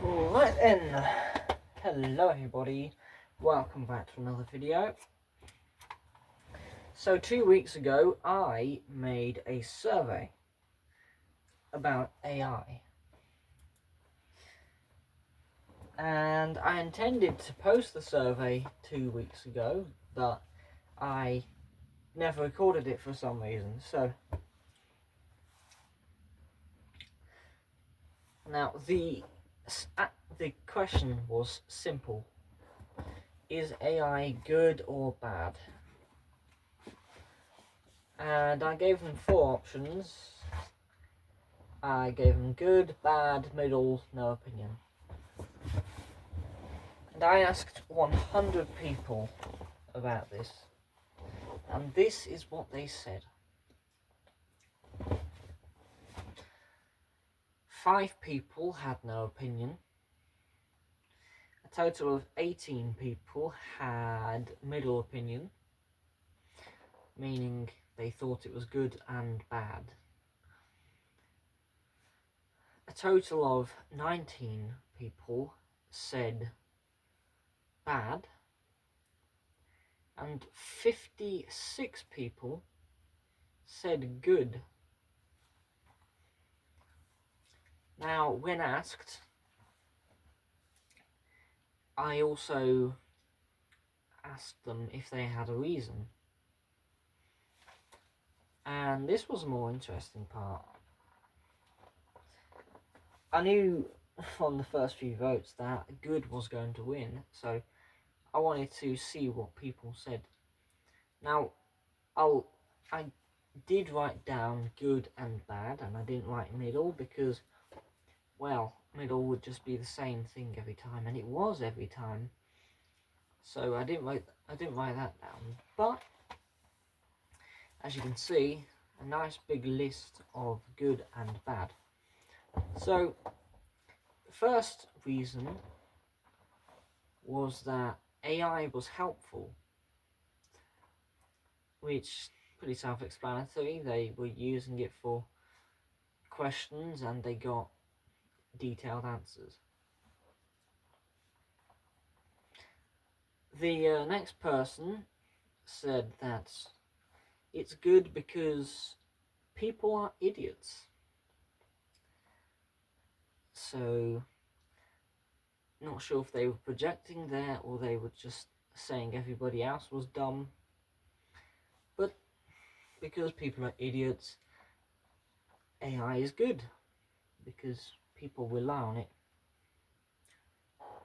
Right then, hello everybody, welcome back to another video. So 2 weeks ago I made a survey about AI and I intended to post the survey 2 weeks ago, but I never recorded it for some reason. So now the question was simple: is AI good or bad? And I gave them 4 options. I gave them good, bad, middle, no opinion. And I asked 100 people about this. And this is what they said. 5 people had no opinion. A total of 18 people had middle opinion, meaning they thought it was good and bad. A total of 19 people said bad, and 56 people said good. Now, when asked, I also asked them if they had a reason. And this was a more interesting part. I knew from the first few votes that good was going to win, so I wanted to see what people said. Now, I did write down good and bad, and I didn't write middle because, well, middle would just be the same thing every time, and it was every time. So I didn't write that down. But as you can see, a nice big list of good and bad. So the first reason was that AI was helpful, which pretty self-explanatory. They were using it for questions and they got detailed answers. The next person said that it's good because people are idiots. So, not sure if they were projecting there or they were just saying everybody else was dumb. But because people are idiots, AI is good because people rely on it.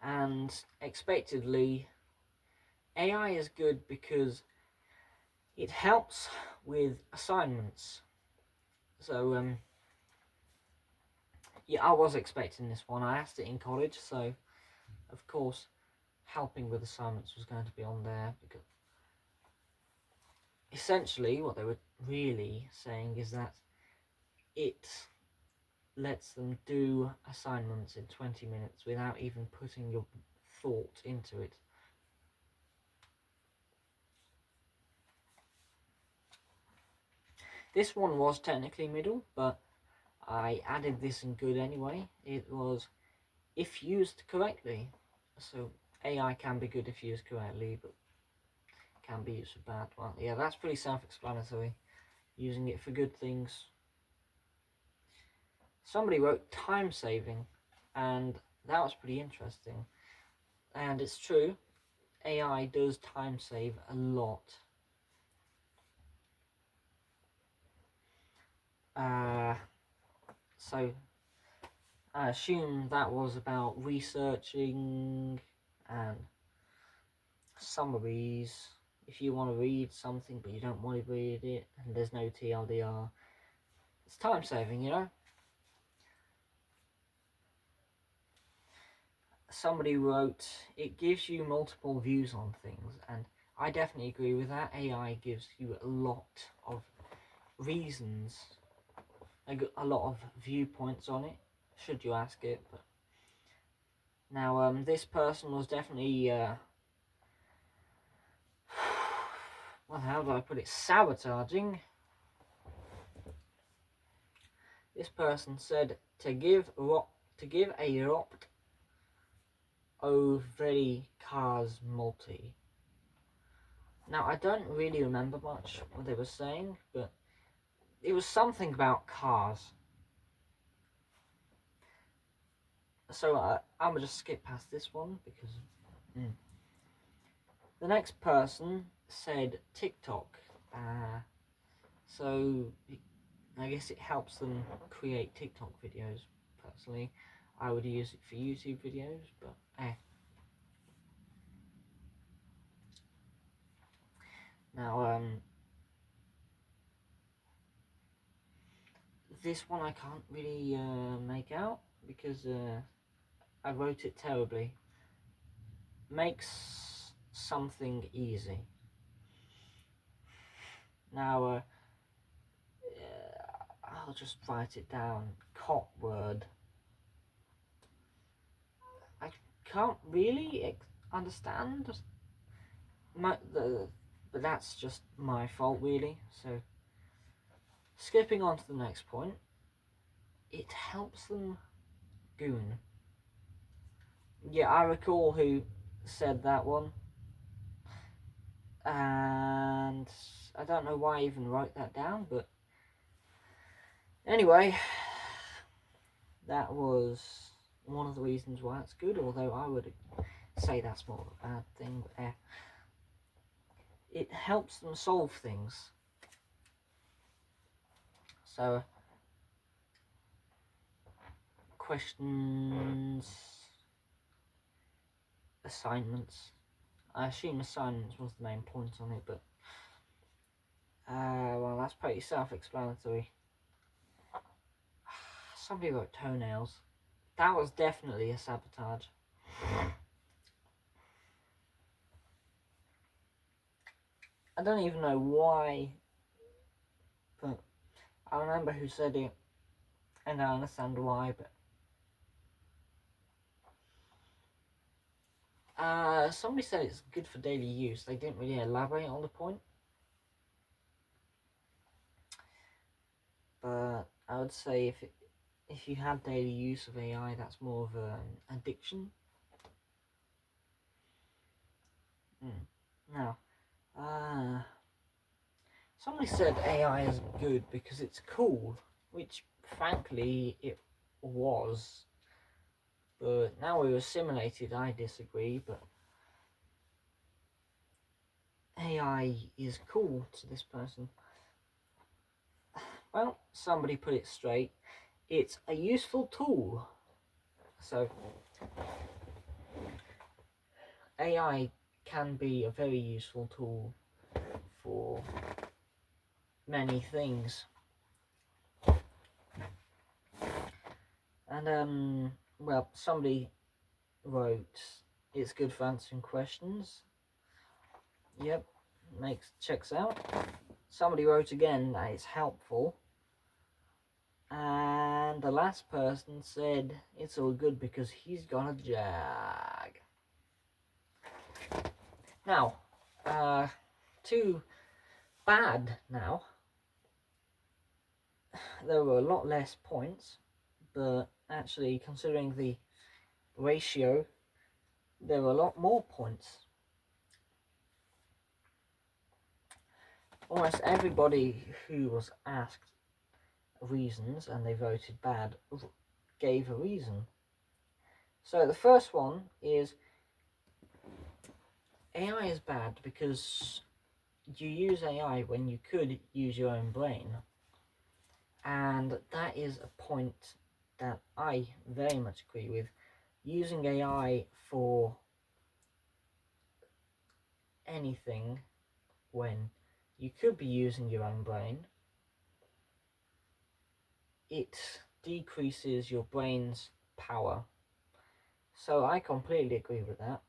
And expectedly, AI is good because it helps with assignments. So, yeah, I was expecting this one. I asked it in college, so of course helping with assignments was going to be on there, because essentially what they were really saying is that it lets them do assignments in 20 minutes without even putting your thought into it. This one was technically middle, but I added this in good anyway. It was if used correctly. So AI can be good if used correctly, but can be used for bad. Well, yeah, that's pretty self-explanatory. Using it for good things. Somebody wrote time saving, and that was pretty interesting. And it's true, AI does time save a lot. So I assume that was about researching and summaries. If you want to read something but you don't want to read it and there's no TLDR, it's time saving, you know. Somebody wrote, it gives you multiple views on things, and I definitely agree with that. AI gives you a lot of reasons, a lot of viewpoints on it, should you ask it. But now, this person was definitely, well, how do I put it, sabotaging. This person said to give a Oh, very Cars Multi. Now, I don't really remember much what they were saying, but it was something about cars. So I'm gonna just skip past this one because the next person said TikTok. So I guess it helps them create TikTok videos. Personally, I would use it for YouTube videos, but Now, this one I can't really make out because I wrote it terribly. Makes something easy. Now, I'll just write it down. Cot word. I can't really understand. But that's just my fault, really. So, skipping on to the next point. It helps them goon. Yeah, I recall who said that one. And I don't know why I even wrote that down, but anyway, that was one of the reasons why it's good, although I would say that's more of a bad thing. But it helps them solve things. So, questions, assignments. I assume assignments was the main point on it, but well, that's pretty self-explanatory. Somebody wrote toenails. That was definitely a sabotage. I don't even know why, but I remember who said it, and I understand why, but somebody said it's good for daily use. They didn't really elaborate on the point, but I would say if you have daily use of AI, that's more of an addiction. Now, somebody said AI is good because it's cool, which frankly it was. But now we were simulated, I disagree, but AI is cool to this person. Well, somebody put it straight. It's a useful tool. So, AI can be a very useful tool for many things. And, well, somebody wrote, it's good for answering questions. Yep, checks out. Somebody wrote again that it's helpful. And the last person said it's all good because he's got a Jag. Now, to bad now. There were a lot less points, but actually considering the ratio, there were a lot more points. Almost everybody who was asked reasons and they voted bad gave a reason. So the first one is AI is bad because you use AI when you could use your own brain. And that is a point that I very much agree with. Using AI for anything when you could be using your own brain, it decreases your brain's power. So I completely agree with that.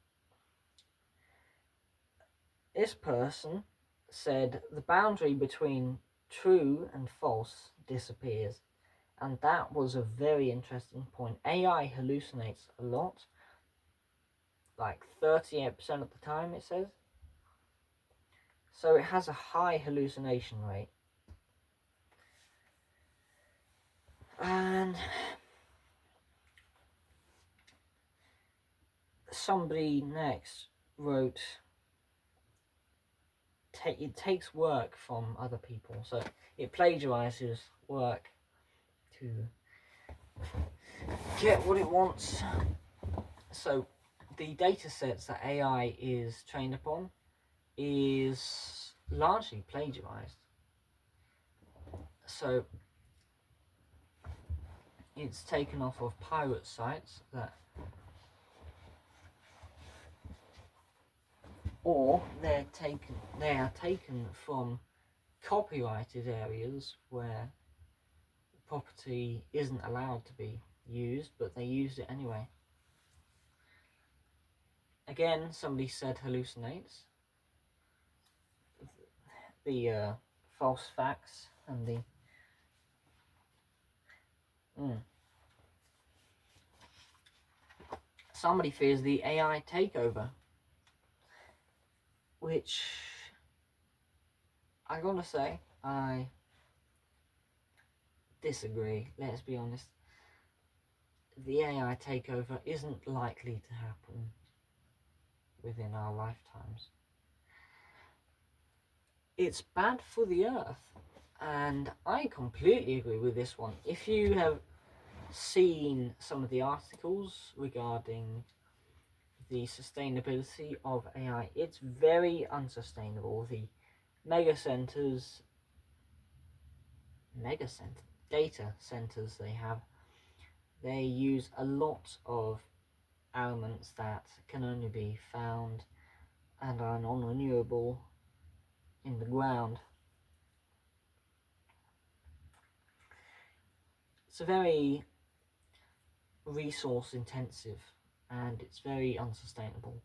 This person said the boundary between true and false disappears. And that was a very interesting point. AI hallucinates a lot, like 38% of the time, it says. So it has a high hallucination rate. And somebody next wrote, it takes work from other people, so it plagiarizes work to get what it wants. So the data sets that AI is trained upon is largely plagiarized. So it's taken off of pirate sites that, or they are taken from copyrighted areas where property isn't allowed to be used, but they used it anyway. Again, somebody said hallucinates. The false facts and the somebody fears the AI takeover, which I gotta say I disagree. Let's be honest. The AI takeover isn't likely to happen within our lifetimes. It's bad for the earth, and I completely agree with this one. If you have seen some of the articles regarding the sustainability of AI, it's very unsustainable. The data centers they have, they use a lot of elements that can only be found and are non-renewable in the ground. It's a very resource intensive and it's very unsustainable.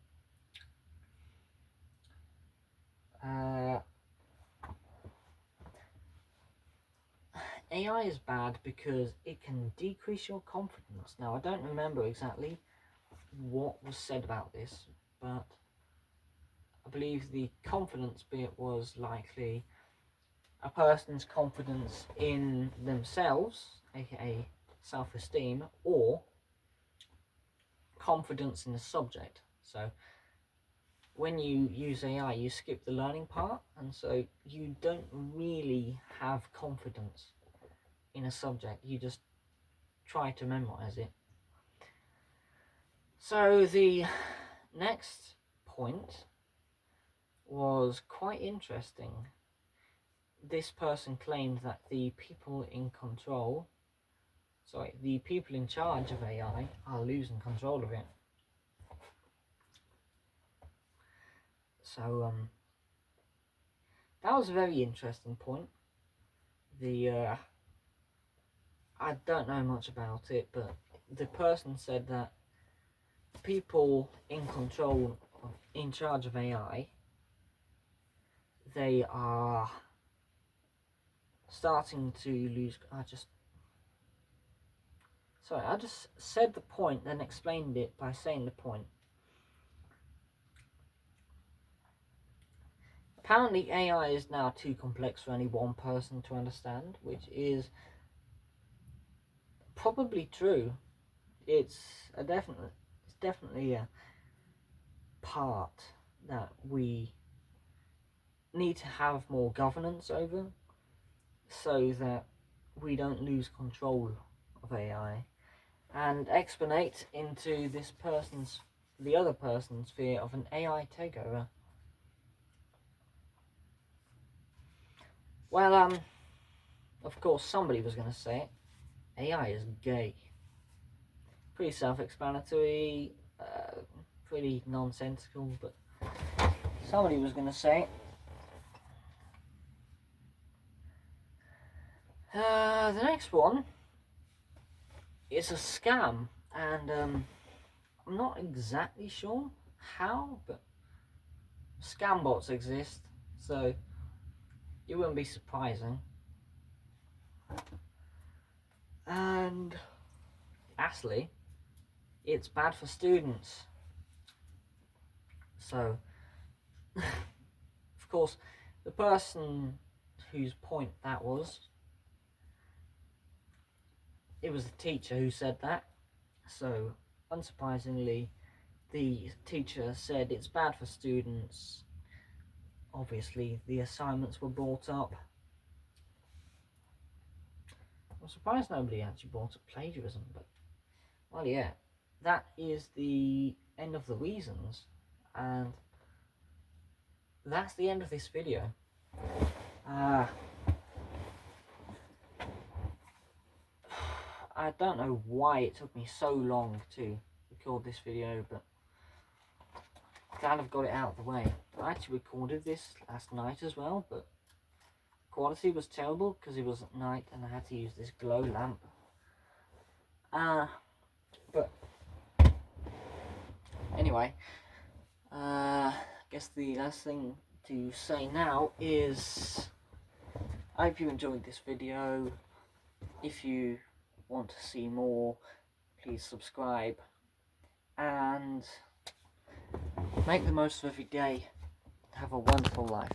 AI is bad because it can decrease your confidence. Now, I don't remember exactly what was said about this, but I believe the confidence bit was likely a person's confidence in themselves, aka self-esteem, or confidence in the subject. So when you use AI, you skip the learning part, and so you don't really have confidence in a subject. You just try to memorize it. So the next point was quite interesting. This person claimed that the people in charge of AI are losing control of it. So that was a very interesting point. I don't know much about it, but the person said that people in charge of AI, they are starting to lose. I just said the point, then explained it by saying the point. Apparently AI is now too complex for any one person to understand, which is probably true. It's definitely a part that we need to have more governance over, so that we don't lose control of AI. And explanate into the other person's fear of an AI takeover. Well, of course somebody was going to say it. AI is gay. Pretty self-explanatory, pretty nonsensical, but somebody was going to say it. The next one is a scam, and I'm not exactly sure how, but scam bots exist, so it wouldn't be surprising. And lastly, it's bad for students. So, of course, the person whose point that was, it was the teacher who said that. So, unsurprisingly, the teacher said it's bad for students. Obviously, the assignments were brought up. I'm surprised nobody actually brought up plagiarism, but, well, yeah, that is the end of the reasons, and that's the end of this video. I don't know why it took me so long to record this video, but glad I've got it out of the way. I actually recorded this last night as well, but quality was terrible because it was at night and I had to use this glow lamp. But anyway, I guess the last thing to say now is I hope you enjoyed this video. If you want to see more, please subscribe and make the most of every day. Have a wonderful life.